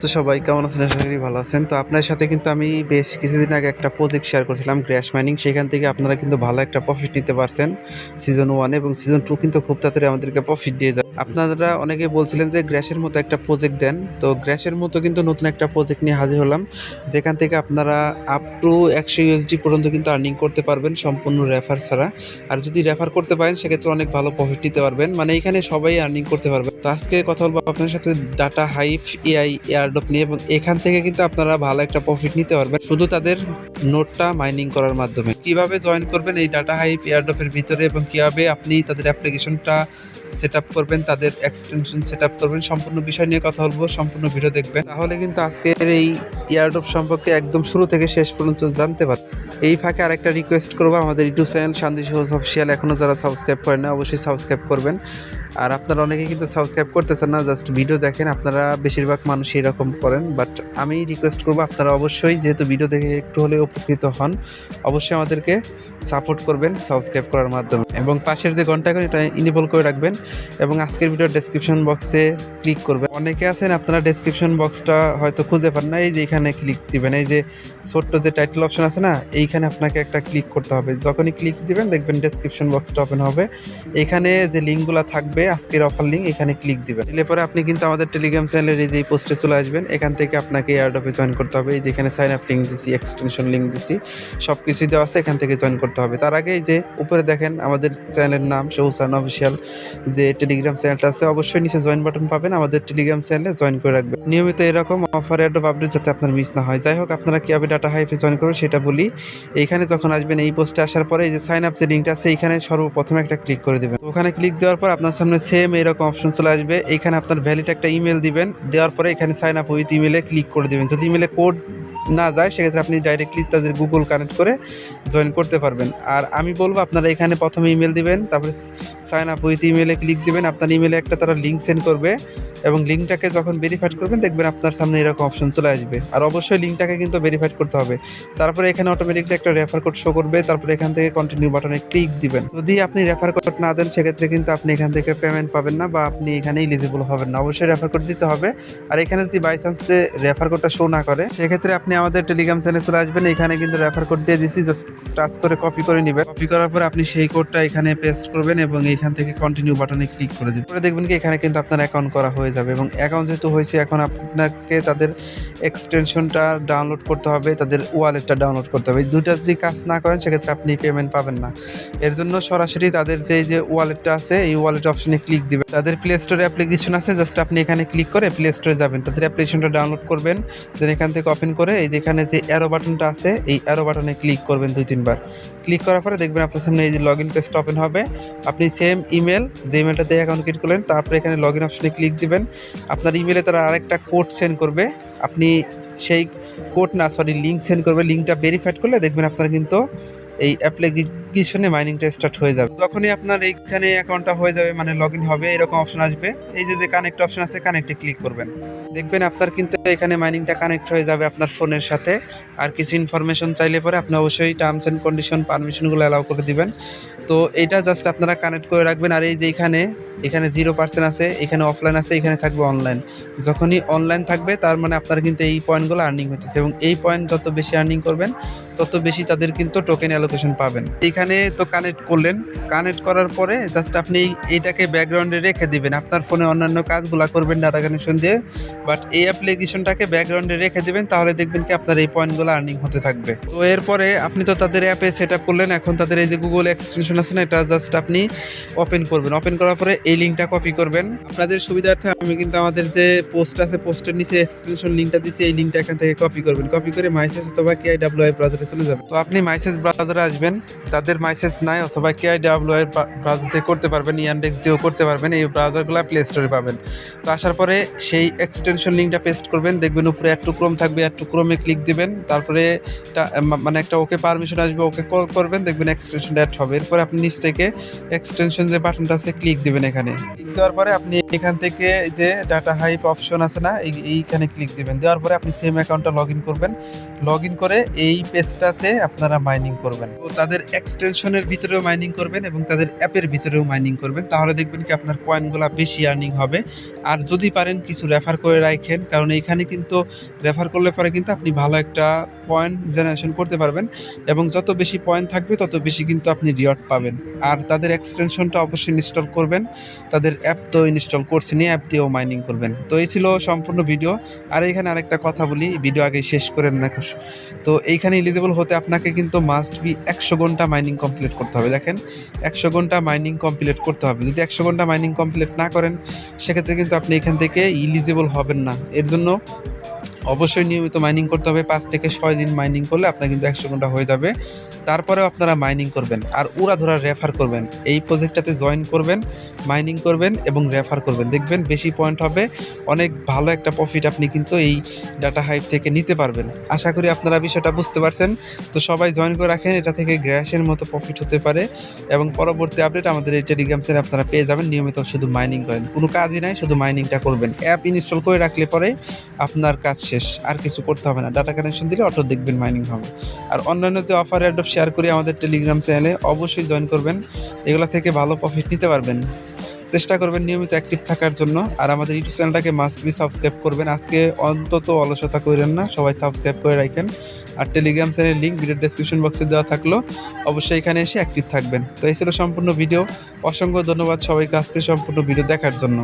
তো সবাই কেমন আছেন? আশা করি ভালো আছেন। তো আপনার সাথে কিন্তু আমি বেশ কিছুদিন আগে একটা প্রজেক্ট শেয়ার করছিলাম গ্র্যাশ মাইনিং। সেখান থেকে আপনারা কিন্তু ভালো একটা প্রফিট নিতে পারছেন সিজন 1 এবং সিজন 2 কিন্তু খুব তাড়াতাড়ি আমাদেরকে প্রফিট দিয়ে যায়। আপনারা অনেকেই বলছিলেন যে গ্র্যাশের মতো একটা প্রজেক্ট দেন। তো গ্র্যাশের মতো কিন্তু নতুন একটা প্রজেক্ট নিয়ে হাজির হলাম। যেখান থেকে আপনারা আপ টু 100 ইউএসডি পর্যন্ত কিন্তু আর্নিং করতে পারবেন সম্পূর্ণ রেফার ছাড়া। আর যদি রেফার করতে পারেন সেক্ষেত্রে অনেক ভালো প্রফিট নিতে পারবেন। মানে এখানে সবাই আর্নিং করতে পারবে। তো আজকে কথা বলবো আপনার সাথে ডাটা হাইভ এআই এয়ারড্রপ নিয়ে এবং এখান থেকে কিন্তু আপনারা ভালো একটা প্রফিট নিতে পারবেন শুধু তাদের নোটটা মাইনিং করার মাধ্যমে। কিভাবে জয়েন করবেন এই ডাটা হাইভ এয়ারড্রপের ভিতরে এবং কিভাবে আপনি তাদের অ্যাপ্লিকেশনটা সেট আপ করবেন, তাদের এক্সটেনশন সেট আপ করবেন, সম্পূর্ণ বিষয় নিয়ে কথা বলবো। সম্পূর্ণ ভিডিও দেখবেন, তাহলে কিন্তু আজকের এই এয়ারড্রপ সম্পর্কে একদম শুরু থেকে শেষ পর্যন্ত জানতে পারবেন। এই ফাঁকে আরেকটা রিকোয়েস্ট করবো, আমাদের ইউটিউব চ্যানেল শান্তি সহজ অফিসিয়াল এখনও যারা সাবস্ক্রাইব করেন না অবশ্যই সাবস্ক্রাইব করবেন। আর আপনারা অনেকে কিন্তু সাবস্ক্রাইব করতেছেন না, জাস্ট ভিডিও দেখেন। আপনারা বেশিরভাগ মানুষ এরকম করেন, বাট আমি রিকোয়েস্ট করবো আপনারা অবশ্যই যেহেতু ভিডিও দেখে একটু হলে উপকৃত হন, অবশ্যই আমাদেরকে সাপোর্ট করবেন সাবস্ক্রাইব করার মাধ্যমে এবং পাশের যে ঘন্টা এখন এটা ইনেবল করে রাখবেন এবং আজকের ভিডিওর ডেসক্রিপশন বক্সে ক্লিক করবেন। অনেকে আছেন আপনারা ডেসক্রিপশন বক্সটা হয়তো খুঁজে পান না, এই যে এখানে ক্লিক দিবেন, এই যে ছোট্ট যে টাইটেল অপশন আছে না, এইখানে আপনাকে একটা ক্লিক করতে হবে। যখনই ক্লিক দিবেন দেখবেন ডেসক্রিপশন বক্সটা ওপেন হবে। এখানে যে লিঙ্কগুলো থাকবে আজকের অফার লিঙ্ক, এখানে ক্লিক দিবেন। দিলে পরে আপনি কিন্তু আমাদের টেলিগ্রাম চ্যানেলের এই যে পোস্টে চলে আসবেন। এখান থেকে আপনাকে এয়ারড্রপে জয়েন করতে হবে। এই যেখানে সাইন আপ লিঙ্ক দিছি, এক্সটেনশন লিঙ্ক দিছি, সব কিছুই দেওয়া আছে, এখান থেকে জয়েন করতে হবে। তার আগে এই যে উপরে দেখেন আমাদের চ্যানেলের নাম সৌসান অফিসিয়াল, যে টেলিগ্রাম চ্যানেলটা আছে, অবশ্যই নিচে জয়েন বাটন পাবেন, আমাদের টেলিগ্রাম চ্যানেলে জয়েন করে রাখবেন। নিয়মিত এরকম অফার এয়ারড্রপ আপডেট যাতে আপনার মিস না হয়। যাই হোক, আপনারা কীভাবে ডাটা হাইভে জয়েন করবেন সেটা বলি। এইখানে যখন আসবেন এই পোস্টে আসার পরে এই যে সাইন আপ যে লিঙ্কটা আছে এইখানে সর্বপ্রথমে একটা ক্লিক করে দেবেন। ওখানে ক্লিক দেওয়ার পর আপনার সামনে সেম এরকম অপশন চলে আসবে। এইখানে আপনার ভ্যালিড একটা ইমেল দিবেন, দেওয়ার পরে এখানে সাইন আপ উইথ ইমেলে ক্লিক করে দেবেন। যদি ইমেলে কোড না যায় সেক্ষেত্রে আপনি ডাইরেক্টলি তাদের গুগল কানেক্ট করে জয়েন করতে পারবেন। আর আমি বলবো আপনারা এখানে প্রথমে ইমেল দিবেন, তারপরে সাইন আপ উইথ ইমেলে ক্লিক দিবেন। আপনার ইমেলে একটা তারা লিঙ্ক সেন্ড করবে এবং লিঙ্কটাকে যখন ভেরিফাইড করবেন দেখবেন আপনার সামনে এরকম অপশন চলে আসবে। আর অবশ্যই লিঙ্কটাকে কিন্তু ভেরিফাইড করতে হবে। তারপরে এখানে অটোমেটিকলি একটা রেফার কোড শো করবে, তারপরে এখান থেকে কন্টিনিউ বাটনে ক্লিক দিবেন। যদি আপনি রেফার কোড না দেন সেক্ষেত্রে কিন্তু আপনি এখান থেকে পেমেন্ট পাবেন না বা আপনি এখানে এলিজিবল হবেন না। অবশ্যই রেফার কোড দিতে হবে। আর এখানে যদি বাই চান্সে রেফার কোডটা শো না করে সেক্ষেত্রে আপনি আমাদের টেলিগ্রাম চ্যানেলে চলে আসবেন। এখানে কিন্তু রেফার কোড দিয়ে দিছি, জাস্ট টাচ করে কপি করে নেবেন। কপি করার পর আপনি সেই কোডটা এখানে পেস্ট করবেন এবং এখান থেকে কন্টিনিউ বাটনে ক্লিক করে দেবেন। পরে দেখবেন কি এখানে কিন্তু আপনার অ্যাকাউন্ট করা হয়ে যাবে এবং অ্যাকাউন্ট যেহেতু হয়েছে এখন আপনাকে তাদের এক্সটেনশনটা ডাউনলোড করতে হবে, তাদের ওয়ালেটটা ডাউনলোড করতে হবে। এই দুইটা যদি কাজ না করেন সেক্ষেত্রে আপনি পেমেন্ট পাবেন না। এর জন্য সরাসরি তাদের যে ওয়ালেটটা আছে এই ওয়ালেট অপশনে ক্লিক দিবেন। তাদের প্লে স্টোরে অ্যাপ্লিকেশন আছে, জাস্ট আপনি এখানে ক্লিক করে প্লে স্টোরে যাবেন, তাদের অ্যাপ্লিকেশনটা ডাউনলোড করবেন। দেন এখান থেকে ওপেন করে এই যেখানে যে অ্যারো বাটনটা আছে এই অ্যারো বাটনে ক্লিক করবেন 2-3 বার। ক্লিক করার পরে দেখবেন আপনার সামনে এই যে লগ ইন পেজটা ওপেন হবে। আপনি সেম ইমেল যে ইমেলটাতে অ্যাকাউন্ট ক্রিয়েট করলেন তারপরে এখানে লগ ইন অপশনে ক্লিক দিবেন। আপনার ইমেলে তারা আরেকটা কোড সেন্ড করবে, আপনি সেই লিঙ্ক সেন্ড করবে। লিঙ্কটা ভেরিফাইড করলে দেখবেন আপনার কিন্তু এই অ্যাপ্লিকেশনে মাইনিংটা স্টার্ট হয়ে যাবে। যখনই আপনার এইখানে অ্যাকাউন্টটা হয়ে যাবে মানে লগ ইন হবে এরকম অপশন আসবে, এই যে কানেক্ট অপশন আছে কানেক্টে ক্লিক করবেন। দেখবেন আপনার কিন্তু এখানে মাইনিংটা কানেক্ট হয়ে যাবে আপনার ফোনের সাথে। আর কিছু ইনফরমেশন চাইলে পরে আপনি অবশ্যই টার্মস অ্যান্ড কন্ডিশন পারমিশনগুলো অ্যালাউ করে দিবেন। তো এইটা জাস্ট আপনারা কানেক্ট করে রাখবেন। আর এই যে এখানে 0% আছে, এখানে অফলাইন আছে, এখানে থাকবে অনলাইন। যখনই অনলাইন থাকবে তার মানে আপনারা কিন্তু এই পয়েন্টগুলো আর্নিং হচ্ছে এবং এই পয়েন্ট যত বেশি আর্নিং করবেন তত বেশি তাদের কিন্তু টোকেন অ্যালোকেশন পাবেন। এখানে তো কানেক্ট করলেন, কানেক্ট করার পরে জাস্ট আপনি এইটাকে ব্যাকগ্রাউন্ডে রেখে দিবেন। আপনার ফোনে অন্যান্য কাজগুলো করবেন ডাটা কানেকশন দিয়ে, বাট এই অ্যাপ্লিকেশনটাকে ব্যাকগ্রাউন্ডে রেখে দিবেন, তাহলে দেখবেন কি আপনার এই পয়েন্টগুলো আর্নিং হতে থাকবে। তো এরপরে আপনি তো তাদের অ্যাপে সেট আপ করলেন, এখন তাদের এই যে গুগল এক্সটেনশন আছে না, এটা জাস্ট আপনি ওপেন করবেন। ওপেন করার পরে এই লিঙ্কটা কপি করবেন। আপনাদের সুবিধার্থে আমি কিন্তু আমাদের যে পোস্ট আছে পোস্টের নিচে এক্সটেনশন লিঙ্কটা দিচ্ছি, এই লিঙ্কটা এখান থেকে কপি করবেন। কপি করে মাইসেজ অথবা KIWI ব্রাউজারে চলে যাবেন। তো আপনি মাইসেজ ব্রাউজারে আসবেন, যাদের মাইসেজ নাই অথবা KIWI ব্রাউজার থেকে করতে পারবেন, ইয়ানডেক্স দিয়েও করতে পারবেন, এই ব্রাউজারগুলো প্লে স্টোরে পাবেন। তো আসার পরে সেই এক্সটেনশন লিঙ্কটা পেস্ট করবেন, দেখবেন উপরে অ্যাড টু ক্রোম থাকবে, অ্যাড টু ক্রোমে ক্লিক দিবেন। তারপরে মানে একটা ওকে পারমিশন আসবে, ওকে কল করবেন, দেখবেন এক্সটেনশনটা অ্যাড হবে। এরপরে আপনি নিচ থেকে এক্সটেনশন যে বাটনটা আছে ক্লিক দিবেন। এখানে ক্লিক দেওয়ার পরে আপনি এখান থেকে যে ডাটা হাইপ অপশন আছে না এইখানে ক্লিক দিবেন। দেওয়ার পরে আপনি সেম অ্যাকাউন্টটা লগ ইন করবেন। লগ ইন করে এই পেজটা প্রজেক্টটাতে আপনারা মাইনিং করবেন। তো তাদের এক্সটেনশনের ভিতরেও মাইনিং করবেন এবং তাদের অ্যাপের ভিতরেও মাইনিং করবেন, তাহলে দেখবেন কি আপনার কয়েনগুলা বেশি আর্নিং হবে। আর যদি পারেন কিছু রেফার করে রাখেন, কারণ এইখানে কিন্তু রেফার করলে পরে কিন্তু আপনি ভালো একটা পয়েন্ট জেনারেশন করতে পারবেন এবং যত বেশি পয়েন্ট থাকবে তত বেশি কিন্তু আপনি রিওয়ার্ড পাবেন। আর তাদের এক্সটেনশনটা অবশ্যই ইনস্টল করবেন, তাদের অ্যাপ তো ইনস্টল করছেনই, অ্যাপ দিয়েও মাইনিং করবেন। তো এই ছিল সম্পূর্ণ ভিডিও। আর এইখানে আরেকটা কথা বলি, ভিডিও আগে শেষ করেন না। তো এইখানে এলিজিবল হতে আপনাকে কিন্তু মাস্ট বি 100 ঘন্টা মাইনিং কমপ্লিট করতে হবে। দেখেন 100 ঘন্টা মাইনিং কমপ্লিট করতে হবে। যদি 100 ঘন্টা মাইনিং কমপ্লিট না করেন সেক্ষেত্রে কিন্তু আপনি এখান থেকে এলিজিবল হবেন না। এর জন্য অবশ্যই নিয়মিত মাইনিং করতে হবে। 5 থেকে 6 দিন মাইনিং করলে আপনার কিন্তু 100 ঘন্টা হয়ে যাবে। তারপরেও আপনারা মাইনিং করবেন আর উড়াধুরা রেফার করবেন। এই প্রজেক্টটাতে জয়েন করবেন, মাইনিং করবেন এবং রেফার করবেন। দেখবেন বেশি পয়েন্ট হবে, অনেক ভালো একটা প্রফিট আপনি কিন্তু এই ডাটা হাইপ থেকে নিতে পারবেন। আশা করি আপনারা বিষয়টা বুঝতে পারছেন। তো সবাই জয়েন করে রাখেন, এটা থেকে গ্র্যাশের মতো প্রফিট হতে পারে এবং পরবর্তী আপডেট আমাদের এই টেলিগ্রাম চ্যানেলে আপনারা পেয়ে যাবেন। নিয়মিত শুধু মাইনিং করেন, কোনো কাজই নাই, শুধু মাইনিংটা করবেন। অ্যাপ ইনস্টল করে রাখলে পরে আপনার কাজ শেষ, আর কিছু করতে হবে না। ডাটা কানেকশন দিলে অটো দেখবেন মাইনিং হবে। আর অন্যান্য যে অফার অ্যাডপ শেয়ার করি আমাদের টেলিগ্রাম চ্যানেলে, অবশ্যই জয়েন করবেন, এগুলো থেকে ভালো প্রফিট নিতে পারবেন। চেষ্টা করবেন নিয়মিত অ্যাক্টিভ থাকার জন্য। আর আমাদের ইউটিউব চ্যানেলটাকে মাস্ট বি সাবস্ক্রাইব করবেন। আজকে অন্তত অলসতা করেন না, সবাই সাবস্ক্রাইব করে রাখেন। আর টেলিগ্রাম চ্যানেলের লিঙ্ক ভিডিও ডেসক্রিপশন বক্সে দেওয়া থাকলো, অবশ্যই এখানে এসে অ্যাক্টিভ থাকবেন। তো এই ছিল সম্পূর্ণ ভিডিও। অসংখ্য ধন্যবাদ সবাইকে আজকে সম্পূর্ণ ভিডিও দেখার জন্য।